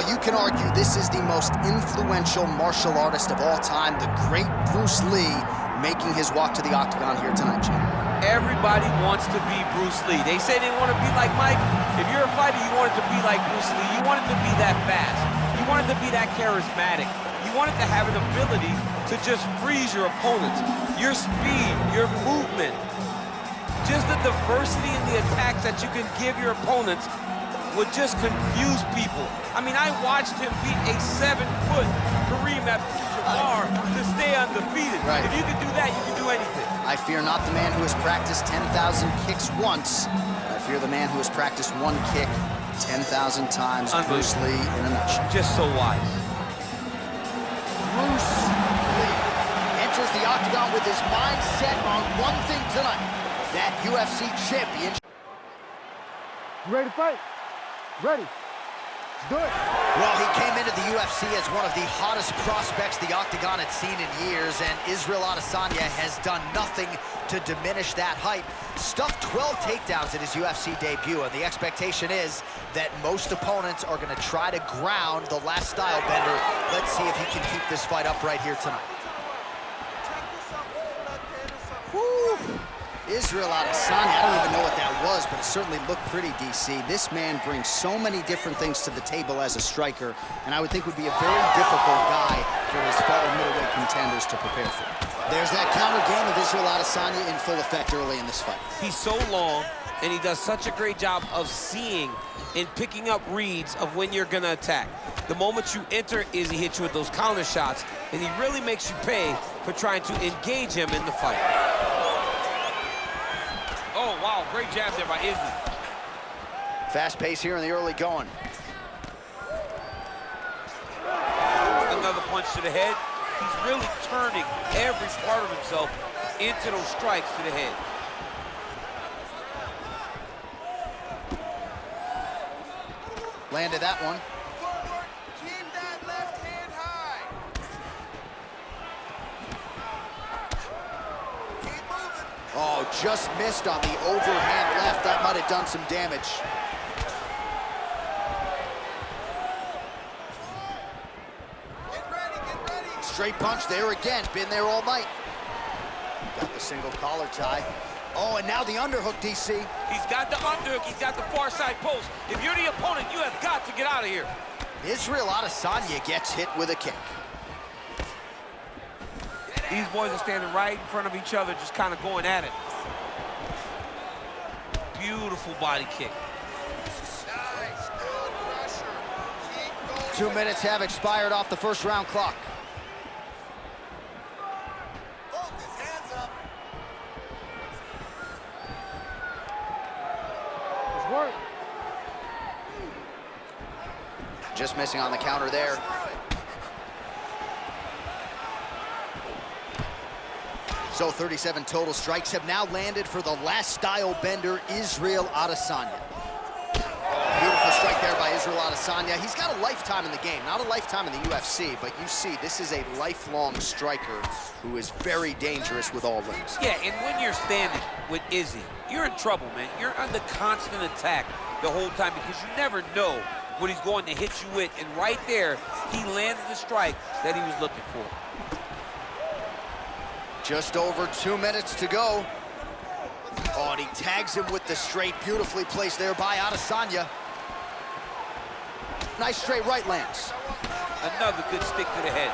you can argue this is the most influential martial artist of all time, the great Bruce Lee, making his walk to the octagon here tonight, Jim. Everybody wants to be Bruce Lee. They say they want to be like Mike. If you're a fighter, you want it to be like Bruce Lee. You want it to be that fast. You want it to be that charismatic. You want it to have an ability to just freeze your opponents. Your speed, your movement, just the diversity in the attacks that you can give your opponents would just confuse people. I mean, I watched him beat a 7-foot Kareem Abdul-Jabbar to stay undefeated. Right. If you can do that, you can do anything. I fear not the man who has practiced 10,000 kicks once. I fear the man who has practiced one kick 10,000 times. Bruce Lee in a nutshell. Just so wise. Bruce Lee enters the octagon with his mind set on one thing tonight, that UFC championship. You ready to fight? Ready. Let's do it. Well, he came into the UFC as one of the hottest prospects the octagon had seen in years, and Israel Adesanya has done nothing to diminish that hype. Stuffed 12 takedowns in his UFC debut, and the expectation is that most opponents are going to try to ground the last style bender. Let's see if he can keep this fight up right here tonight. Woo! Israel Adesanya, I don't even know what that was, but it certainly looked pretty, DC. This man brings so many different things to the table as a striker, and I would think would be a very difficult guy for his fellow middleweight contenders to prepare for. There's that counter game of Israel Adesanya in full effect early in this fight. He's so long, and he does such a great job of seeing and picking up reads of when you're gonna attack. The moment you enter, Izzy hits you with those counter shots, and he really makes you pay for trying to engage him in the fight. Oh, wow, great jab there by Izzy. Fast pace here in the early going. Another punch to the head. He's really turning every part of himself into those strikes to the head. Landed that one. Keep that left hand high. Keep moving. Oh, just missed on the overhand left. That might have done some damage. Get ready, get ready. Straight punch there again. Been there all night. Got the single collar tie. Oh, and now the underhook, DC. He's got the underhook, he's got the far side post. If you're the opponent, you have got to get out of here. Israel Adesanya gets hit with a kick. These boys are standing right in front of each other, just kind of going at it. Beautiful body kick. Nice, good pressure. Keep going. 2 minutes have expired off the first round clock. Focus, hands up. Let's work. Just missing on the counter there. So 37 total strikes have now landed for the last style bender, Israel Adesanya. Beautiful strike there by Israel Adesanya. He's got a lifetime in the game, not a lifetime in the UFC, but you see, this is a lifelong striker who is very dangerous with all limbs. Yeah, and when you're standing with Izzy, you're in trouble, man. You're under constant attack the whole time because you never know what he's going to hit you with. And right there, he landed the strike that he was looking for. Just over 2 minutes to go. Oh, and he tags him with the straight, beautifully placed there by Adesanya. Nice straight right lands. Another good stick to the head.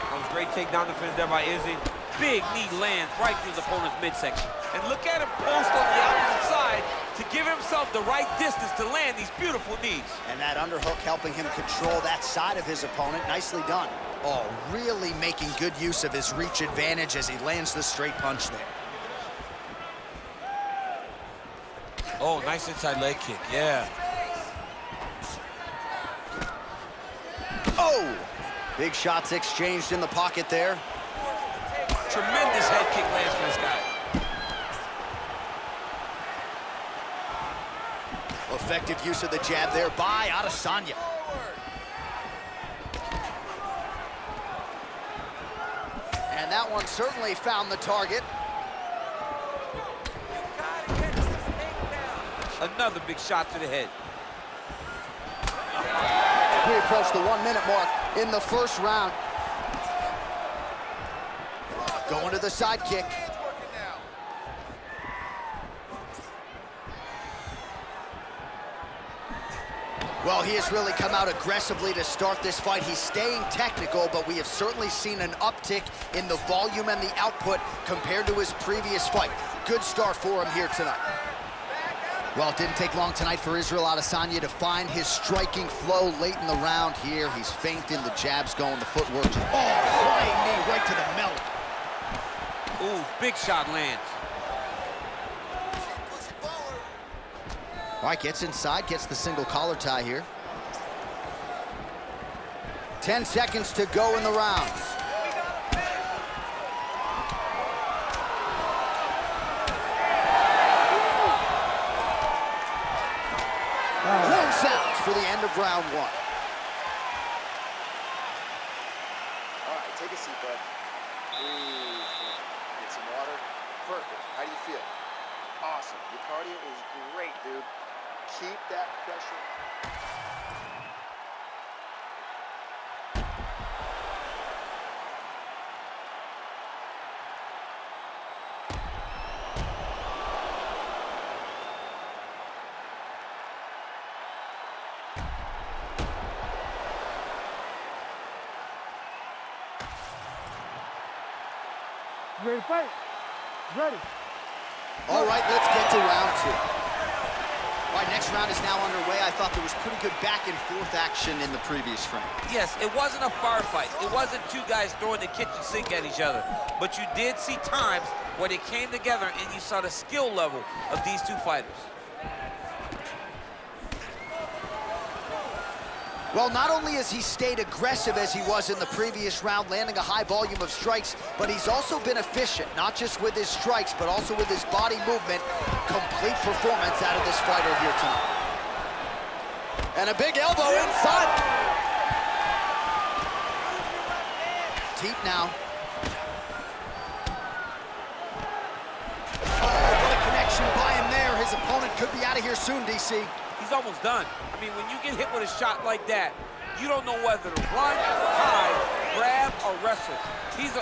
That was a great takedown defense there by Izzy. Big knee lands right through the opponent's midsection. And look at him post on the opposite side to give himself the right distance to land these beautiful knees. And that underhook helping him control that side of his opponent. Nicely done. Oh, really making good use of his reach advantage as he lands the straight punch there. Oh, nice inside leg kick, yeah. Oh! Big shots exchanged in the pocket there. Tremendous head kick lands for this guy. Effective use of the jab there by Adesanya. And that one certainly found the target. Another big shot to the head. We approach the 1 minute mark in the first round. Going to the side kick. Hands working now. Well, he has really come out aggressively to start this fight. He's staying technical, but we have certainly seen an uptick in the volume and the output compared to his previous fight. Good start for him here tonight. Well, it didn't take long tonight for Israel Adesanya to find his striking flow late in the round here. He's feinting, the jabs going, the footwork. Oh, flying knee right to the melt. Ooh, big shot lands. Push it forward. All right, gets inside, gets the single collar tie here. 10 seconds to go in the round. Horn sounds for the end of round 1. All right, take a seat, bud. Breathe in. Get some water. Perfect. How do you feel? Awesome. Your cardio is great, dude. Keep that pressure. You ready to fight? Ready. All right, let's get to round 2. All right, next round is now underway. I thought there was pretty good back and forth action in the previous frame. Yes, it wasn't a firefight. It wasn't two guys throwing the kitchen sink at each other. But you did see times where they came together and you saw the skill level of these two fighters. Well, not only has he stayed aggressive as he was in the previous round, landing a high volume of strikes, but he's also been efficient, not just with his strikes, but also with his body movement. Complete performance out of this fighter here tonight. And a big elbow inside. Deep now. Oh, what a connection by him there. His opponent could be out of here soon, DC. He's almost done. I mean, when you get hit with a shot like that, you don't know whether to run, hide, grab, or wrestle. He's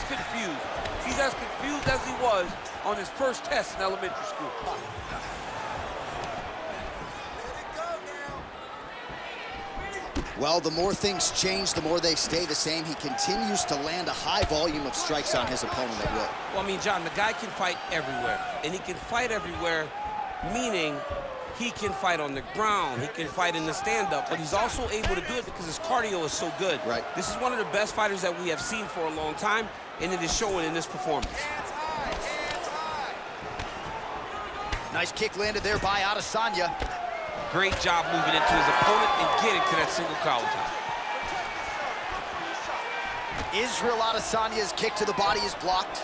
confused. He's as confused as he was on his first test in elementary school. Let it go now. Well, the more things change, the more they stay the same. He continues to land a high volume of strikes on his opponent at will. Well, I mean, John, the guy can fight everywhere. And he can fight everywhere, meaning he can fight on the ground, he can fight in the stand-up, but he's also able to do it because his cardio is so good. Right. This is one of the best fighters that we have seen for a long time, and it is showing in this performance. Hands high, hands high. Nice kick landed there by Adesanya. Great job moving into his opponent and getting to that single collar tie. Israel Adesanya's kick to the body is blocked.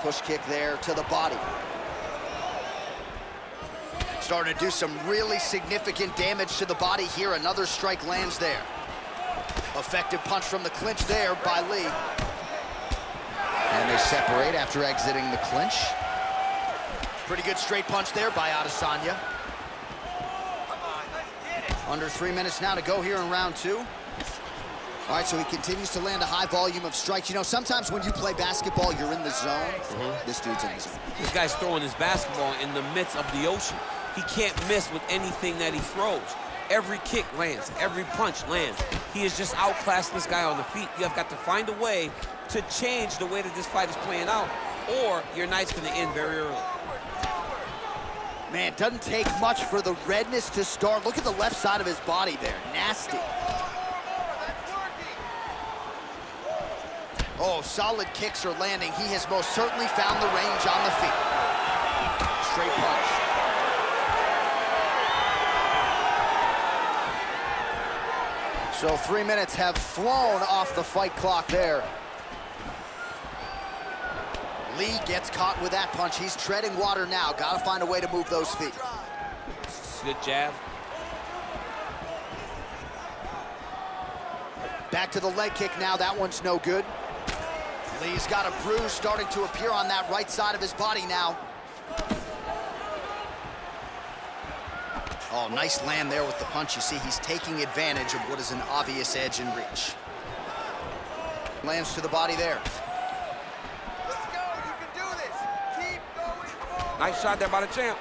Push kick there to the body. Starting to do some really significant damage to the body here. Another strike lands there. Effective punch from the clinch there by Lí. And they separate after exiting the clinch. Pretty good straight punch there by Adesanya. Under 3 minutes now to go here in round 2. All right, so he continues to land a high volume of strikes. You know, sometimes when you play basketball, you're in the zone. This dude's in the zone. This guy's throwing his basketball in the midst of the ocean. He can't miss with anything that he throws. Every kick lands, every punch lands. He is just outclassing this guy on the feet. You have got to find a way to change the way that this fight is playing out, or your night's gonna end very early. Man, doesn't take much for the redness to start. Look at the left side of his body there, nasty. Oh, solid kicks are landing. He has most certainly found the range on the feet. Straight punch. So 3 minutes have flown off the fight clock there. Lí gets caught with that punch. He's treading water now. Gotta find a way to move those feet. Good jab. Back to the leg kick now. That one's no good. Lee's got a bruise starting to appear on that right side of his body now. Oh, nice land there with the punch. You see, he's taking advantage of what is an obvious edge in reach. Lands to the body there. Let's go. You can do this. Keep going forward. Nice shot there by the champ.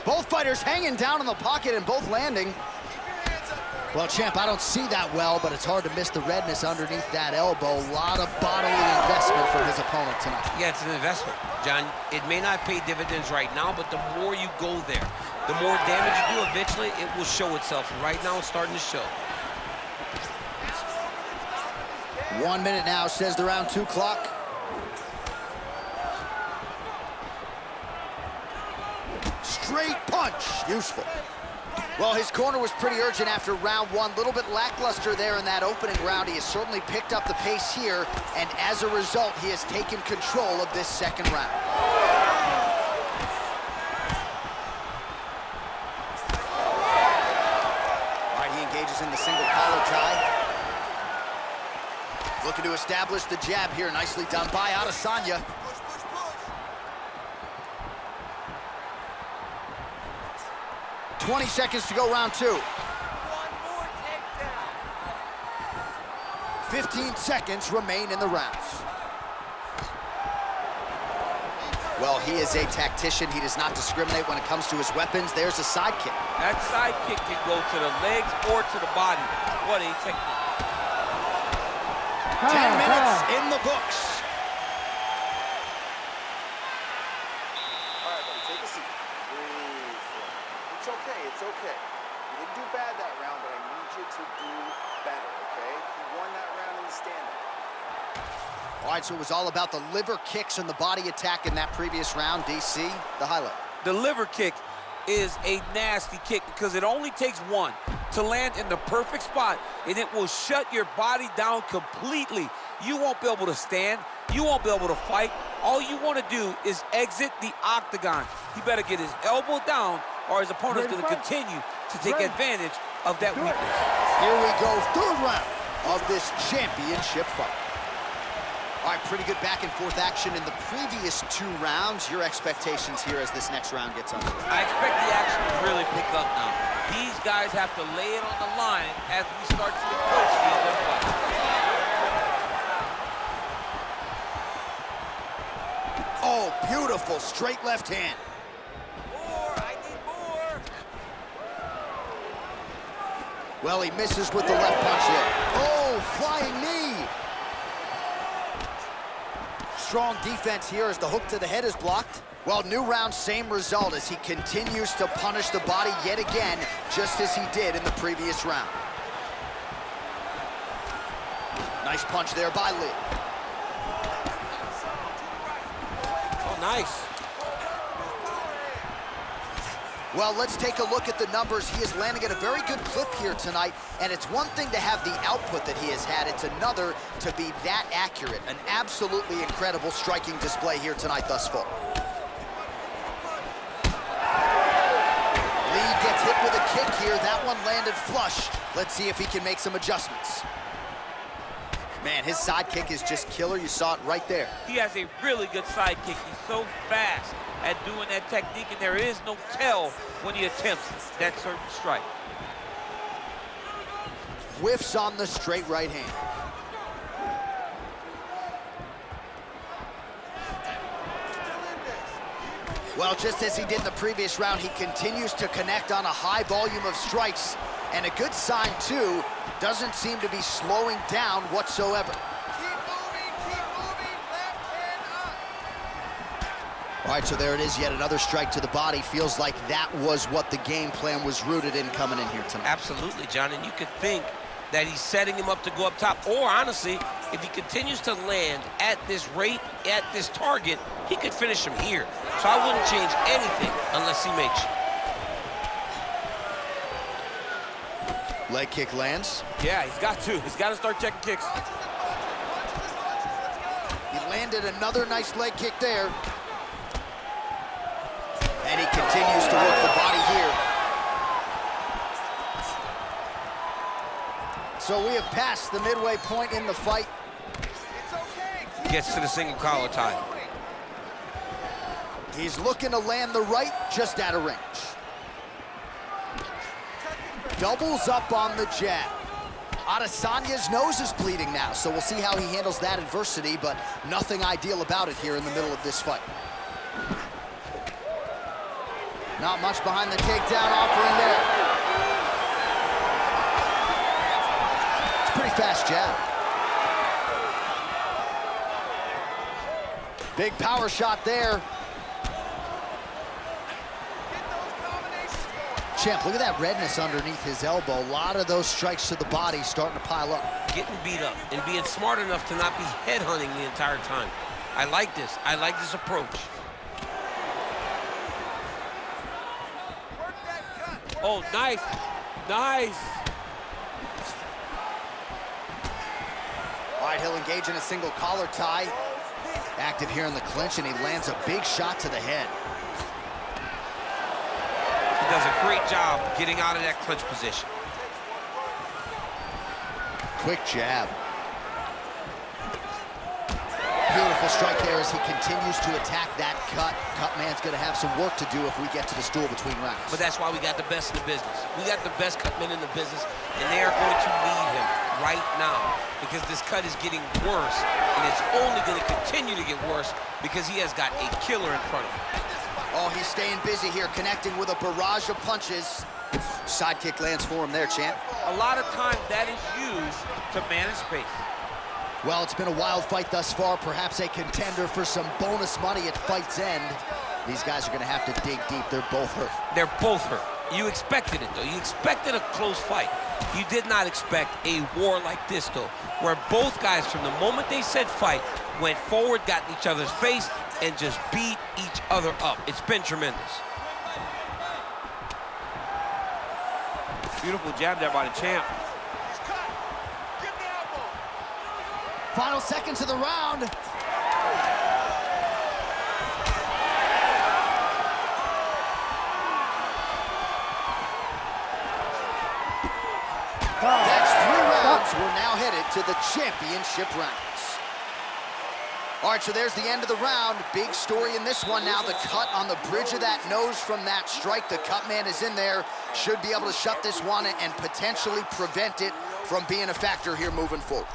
Both fighters hanging down in the pocket and both landing. Keep your hands up for me. Well, champ, I don't see that well, but it's hard to miss the redness underneath that elbow. A lot of bodily investment for his opponent tonight. Yeah, it's an investment, John. It may not pay dividends right now, but the more you go there, the more damage you do, eventually it will show itself. And right now it's starting to show. 1 minute now, says the round 2 clock. Straight punch, useful. Well, his corner was pretty urgent after round 1. A little bit lackluster there in that opening round. He has certainly picked up the pace here, and as a result, he has taken control of this second round. All right, he engages in the single collar tie. Looking to establish the jab here. Nicely done by Adesanya. Push, push, push. 20 seconds to go, round 2. One more takedown. 15 seconds remain in the rounds. Well, he is a tactician. He does not discriminate when it comes to his weapons. There's a side kick. That side kick can go to the legs or to the body. What a technique. 10 minutes in the books. All right, buddy, take a seat. Breathe. It's okay, it's okay. You didn't do bad that round, but I need you to do better, okay? You won that round in the stand-up. All right, so it was all about the liver kicks and the body attack in that previous round. DC, the highlight. The liver kick is a nasty kick because it only takes one to land in the perfect spot, and it will shut your body down completely. You won't be able to stand. You won't be able to fight. All you want to do is exit the octagon. He better get his elbow down, or his opponent's going to continue to take advantage of that weakness. Here we go, third round of this championship fight. All right, pretty good back and forth action in the previous 2 rounds. Your expectations here as this next round gets underway? I expect the action to really pick up now. These guys have to lay it on the line as we start to approach the end of the fight. Oh, beautiful, straight left hand. More, I need more. Well, he misses with the left punch there. Oh, flying knee. Strong defense here as the hook to the head is blocked. Well, new round, same result as he continues to punish the body yet again, just as he did in the previous round. Nice punch there by Lí. Oh, nice. Well, let's take a look at the numbers. He is landing at a very good clip here tonight, and it's one thing to have the output that he has had. It's another to be that accurate. An absolutely incredible striking display here tonight thus far. Lí gets hit with a kick here. That one landed flush. Let's see if he can make some adjustments. Man, his side kick is just killer. You saw it right there. He has a really good side kick. He's so fast at doing that technique, and there is no tell when he attempts that certain strike. Whiffs on the straight right hand. Well, just as he did in the previous round, he continues to connect on a high volume of strikes. And a good sign, too, doesn't seem to be slowing down whatsoever. Keep moving, left hand up. All right, so there it is, yet another strike to the body. Feels like that was what the game plan was rooted in coming in here tonight. Absolutely, John, and you could think that he's setting him up to go up top, or honestly, if he continues to land at this rate, at this target, he could finish him here. So I wouldn't change anything unless he makes you. Leg kick lands. Yeah, he's got to. He's got to start checking kicks. He landed another nice leg kick there. And he continues to work the body here. So we have passed the midway point in the fight. It's okay. Keep Gets to the single collar tie. going. He's looking to land the right just out of range. Doubles up on the jab. Adesanya's nose is bleeding now, so we'll see how he handles that adversity, but nothing ideal about it here in the middle of this fight. Not much behind the takedown offering there. It's a pretty fast jab. Big power shot there. Champ, look at that redness underneath his elbow. A lot of those strikes to the body starting to pile up. Getting beat up and being smart enough to not be headhunting the entire time. I like this. I like this approach. Oh, nice. Nice. All right, he'll engage in a single collar tie. Active here in the clinch, and he lands a big shot to the head. He does a great job getting out of that clinch position. Quick jab. Beautiful strike there as he continues to attack that cut. Cut man's gonna have some work to do if we get to the stool between rounds. But that's why we got the best in the business. We got the best cut men in the business, and they are going to need him right now because this cut is getting worse, and it's only gonna continue to get worse because he has got a killer in front of him. Oh, he's staying busy here, connecting with a barrage of punches. Side kick lands for him there, champ. A lot of times that is used to manage space. Well, it's been a wild fight thus far, perhaps a contender for some bonus money at fight's end. These guys are gonna have to dig deep. They're both hurt. They're both hurt. You expected it, though. You expected a close fight. You did not expect a war like this, though, where both guys, from the moment they said fight, went forward, got in each other's face, and just beat each other up. It's been tremendous. Beautiful jab there by the champ. Final seconds of the round. That's 3 rounds. We're now headed to the championship rounds. All right, so there's the end of the round. Big story in this one now. The cut on the bridge of that nose from that strike. The cut man is in there. Should be able to shut this one and potentially prevent it from being a factor here moving forward.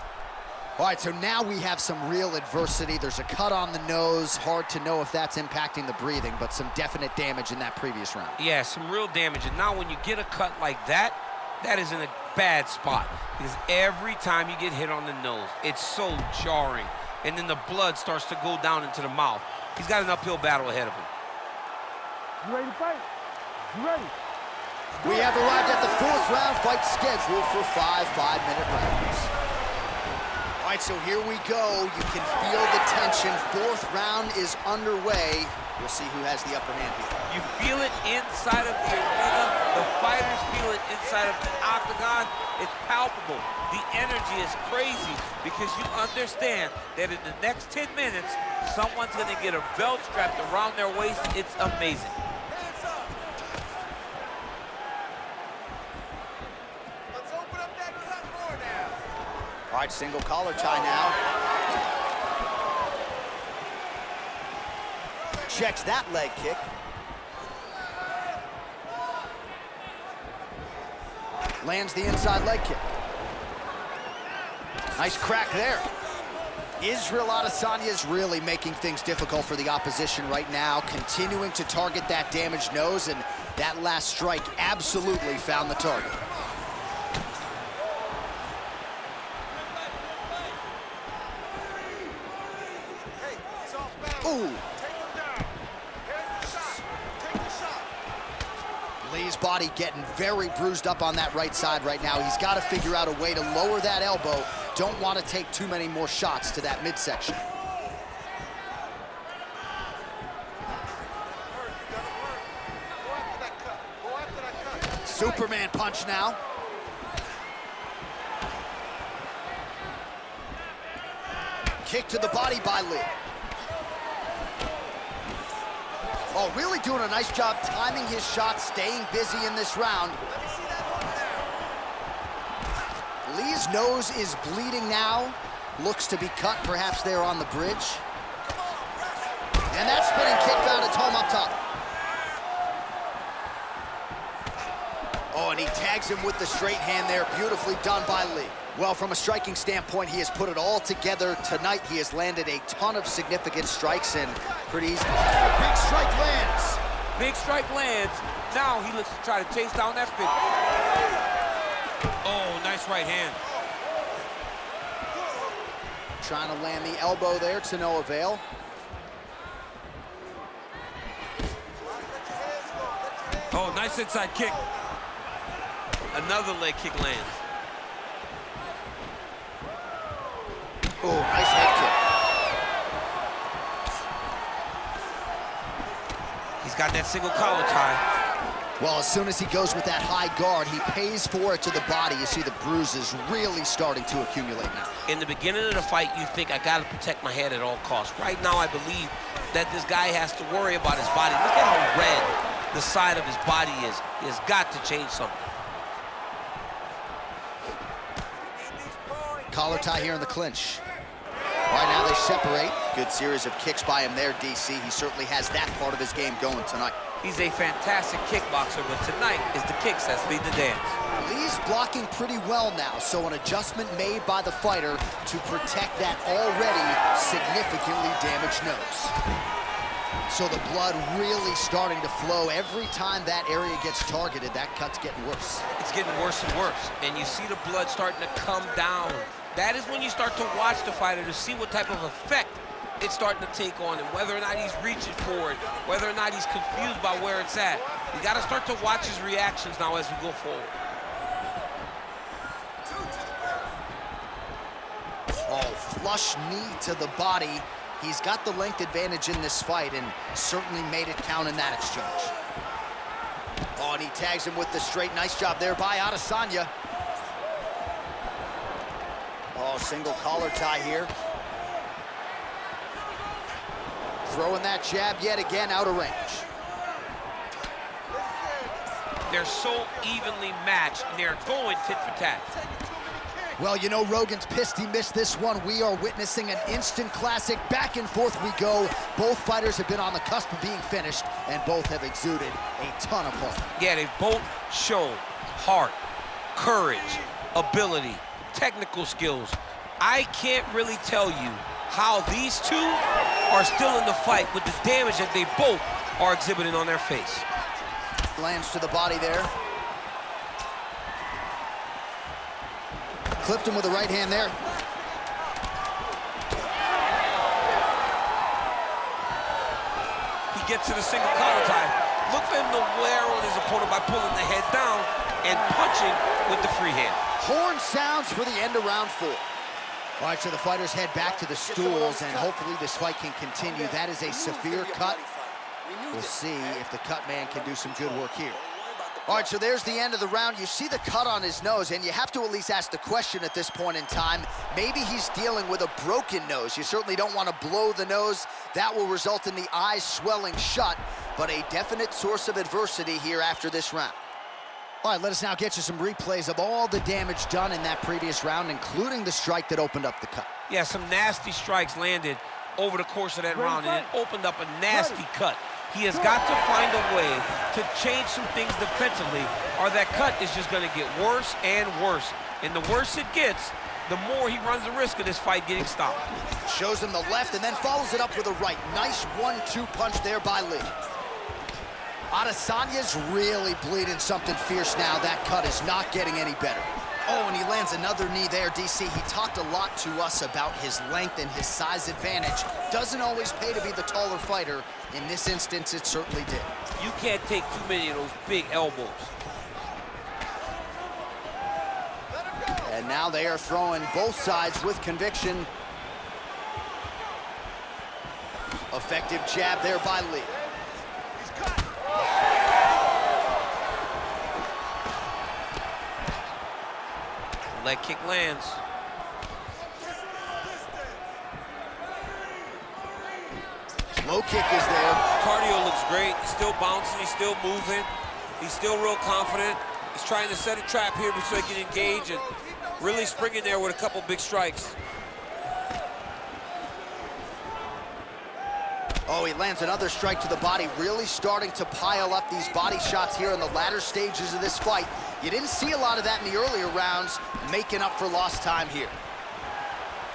All right, so now we have some real adversity. There's a cut on the nose. Hard to know if that's impacting the breathing, but some definite damage in that previous round. Yeah, some real damage. And now when you get a cut like that, that is in a bad spot. Because every time you get hit on the nose, it's so jarring. And then the blood starts to go down into the mouth. He's got an uphill battle ahead of him. You ready to fight? You ready? We have arrived at the 4th round fight scheduled for 5 5-minute rounds. All right, so here we go. You can feel the tension. 4th round is underway. We'll see who has the upper hand here. You feel it inside of the arena. The fighters feel it inside of the octagon. It's palpable. The energy is crazy because you understand that in the next 10 minutes, someone's going to get a belt strapped around their waist. It's amazing. Let's open up that cut more now. All right, single collar tie now. Checks that leg kick. Lands the inside leg kick. Nice crack there. Israel Adesanya is really making things difficult for the opposition right now, continuing to target that damaged nose, and that last strike absolutely found the target. Ooh. Lee's body getting very bruised up on that right side right now. He's got to figure out a way to lower that elbow. Don't want to take too many more shots to that midsection. Superman punch now. Kick to the body by Lee. Oh, really doing a nice job timing his shots, staying busy in this round. Lee's nose is bleeding now. Looks to be cut, perhaps there on the bridge. And that spinning kick found its home up top. Oh, and he tags him with the straight hand there. Beautifully done by Lí. Well, from a striking standpoint, he has put it all together tonight. He has landed a ton of significant strikes and pretty easy. Oh, big strike lands. Big strike lands. Now he looks to try to chase down that spin. Oh, nice right hand. Trying to land the elbow there to no avail. Oh, nice inside kick. Another leg kick lands. Oh, nice head kick. He's got that single collar tie. Well, as soon as he goes with that high guard, he pays for it to the body. You see the bruises really starting to accumulate now. In the beginning of the fight, you think, I gotta protect my head at all costs. Right now, I believe that this guy has to worry about his body. Look at how red the side of his body is. He has got to change something. Collar tie here in the clinch. Right now they separate. Good series of kicks by him there, DC. He certainly has that part of his game going tonight. He's a fantastic kickboxer, but tonight is the kicks that lead the dance. Lí's blocking pretty well now, so an adjustment made by the fighter to protect that already significantly damaged nose. So the blood really starting to flow. Every time that area gets targeted, that cut's getting worse. It's getting worse and worse, and you see the blood starting to come down. That is when you start to watch the fighter to see what type of effect it's starting to take on him, whether or not he's reaching for it, whether or not he's confused by where it's at. You got to start to watch his reactions now as we go forward. Oh, flush knee to the body. He's got the length advantage in this fight and certainly made it count in that exchange. Oh, and he tags him with the straight. Nice job there by Adesanya. Oh, single collar tie here. Throwing that jab yet again out of range. They're so evenly matched, and they're going tit for tat. Well, you know, Rogan's pissed he missed this one. We are witnessing an instant classic. Back and forth we go. Both fighters have been on the cusp of being finished, and both have exuded a ton of heart. Yeah, they've both shown heart, courage, ability, technical skills. I can't really tell you how these two are still in the fight with the damage that they both are exhibiting on their face. Lands to the body there. Clipped him with the right hand there. He gets to the single collar tie. Look for him to wear on his opponent by pulling the head down and punching with the free hand. Horn sounds for the end of round 4. All right, so the fighters head back to the stools, and hopefully this fight can continue. That is a severe cut. We'll see if the cut man can do some good work here. All right, so there's the end of the round. You see the cut on his nose, and you have to at least ask the question at this point in time. Maybe he's dealing with a broken nose. You certainly don't want to blow the nose. That will result in the eyes swelling shut, but a definite source of adversity here after this round. All right, let us now get you some replays of all the damage done in that previous round, including the strike that opened up the cut. Yeah, some nasty strikes landed over the course of that round, and it opened up a nasty cut. He has got to find a way to change some things defensively, or that cut is just going to get worse and worse. And the worse it gets, the more he runs the risk of this fight getting stopped. Shows him the left and then follows it up with a right. Nice 1-2 punch there by Lí. Adesanya's really bleeding something fierce now. That cut is not getting any better. Oh, and he lands another knee there, DC. He talked a lot to us about his length and his size advantage. Doesn't always pay to be the taller fighter. In this instance, it certainly did. You can't take too many of those big elbows. And now they are throwing both sides with conviction. Effective jab there by Lí. Leg kick lands. Low kick is there. Cardio looks great. He's still bouncing. He's still moving. He's still real confident. He's trying to set a trap here so he can engage and really spring in there with a couple big strikes. Oh, he lands another strike to the body, really starting to pile up these body shots here in the latter stages of this fight. You didn't see a lot of that in the earlier rounds, making up for lost time here.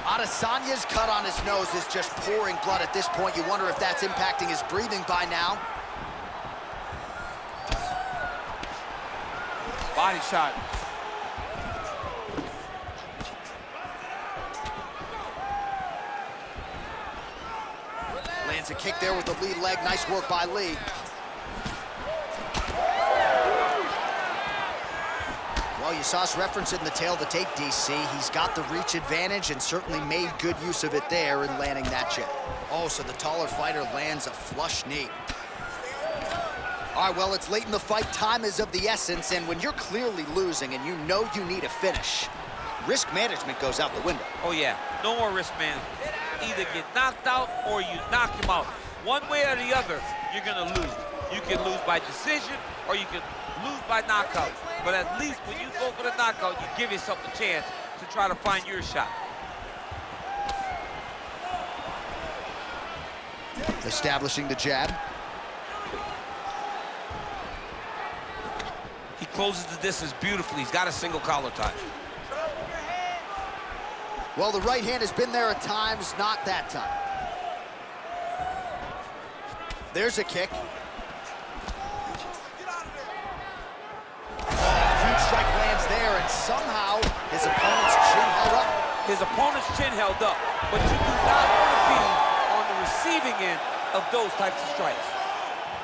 Adesanya's cut on his nose is just pouring blood at this point. You wonder if that's impacting his breathing by now. Body shot. Lands a kick there with the lead leg. Nice work by Lí. Well, you saw us reference it in the tail of the tape, DC. He's got the reach advantage and certainly made good use of it there in landing that jab. Oh, so the taller fighter lands a flush knee. All right, well, it's late in the fight. Time is of the essence, and when you're clearly losing and you know you need a finish, risk management goes out the window. Oh, yeah. No more risk management. Either get knocked out or you knock him out. One way or the other, you're going to lose. You can lose by decision or you can lose by knockout. But at least when you go for the knockout, you give yourself a chance to try to find your shot. Establishing the jab. He closes the distance beautifully. He's got a single collar tie. Well, the right hand has been there at times, not that time. There's a kick. Huge strike lands there, and somehow his opponent's chin held up. His opponent's chin held up, but you do not want to be on the receiving end of those types of strikes.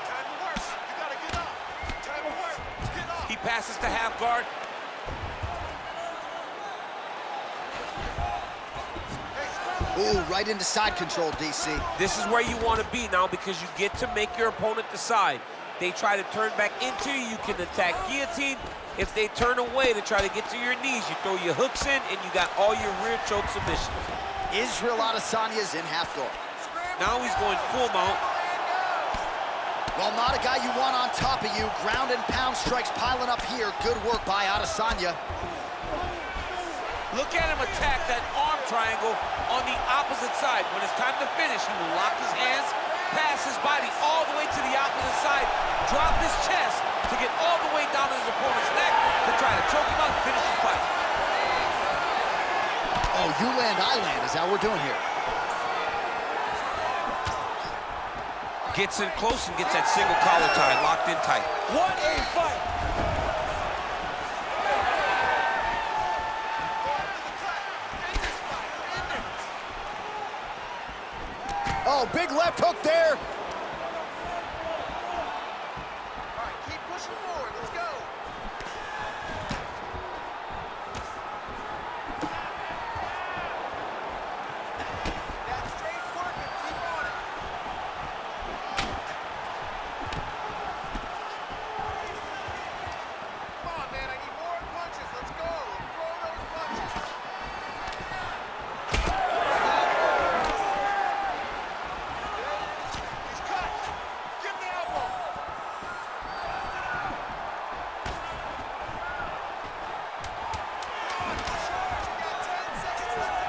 Time to work. You gotta get up. Time to work. Get up. He passes to half guard. Ooh, right into side control, DC. This is where you want to be now because you get to make your opponent decide. They try to turn back into you, you can attack guillotine. If they turn away to try to get to your knees, you throw your hooks in and you got all your rear choke submissions. Israel Adesanya's in half guard. Now he's going full mount. Well, not a guy you want on top of you. Ground and pound strikes piling up here. Good work by Adesanya. Look at him attack that arm triangle on the opposite side. When it's time to finish, he will lock his hands, pass his body all the way to the opposite side, drop his chest to get all the way down to his opponent's neck to try to choke him out and finish the fight. Oh, you land, I land is how we're doing here. Gets in close and gets that single collar tie locked in tight. What a fight! Oh, big left hook there. All right, keep pushing forward. Let's go. That straight's working. Keep on it. Come on, man. I need more punches. Let's go. Throw those punches. He's cut. Give the elbow. You got 10 seconds left in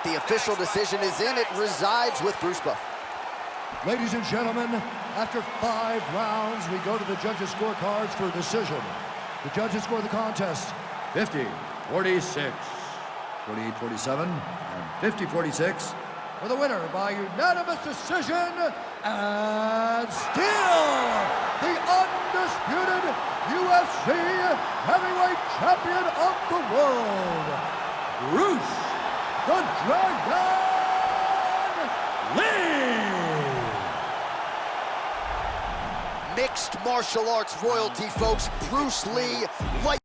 the The official decision is in. It resides with Bruceploitation. Ladies and gentlemen, after 5 rounds, we go to the judges' scorecards for a decision. The judges score the contest 50-46, 48-47, and 50-46 for the winner by unanimous decision, and still the undisputed UFC heavyweight champion of the world, Bruce the Dragon Lí. Mixed martial arts royalty, folks. Bruce Lee, light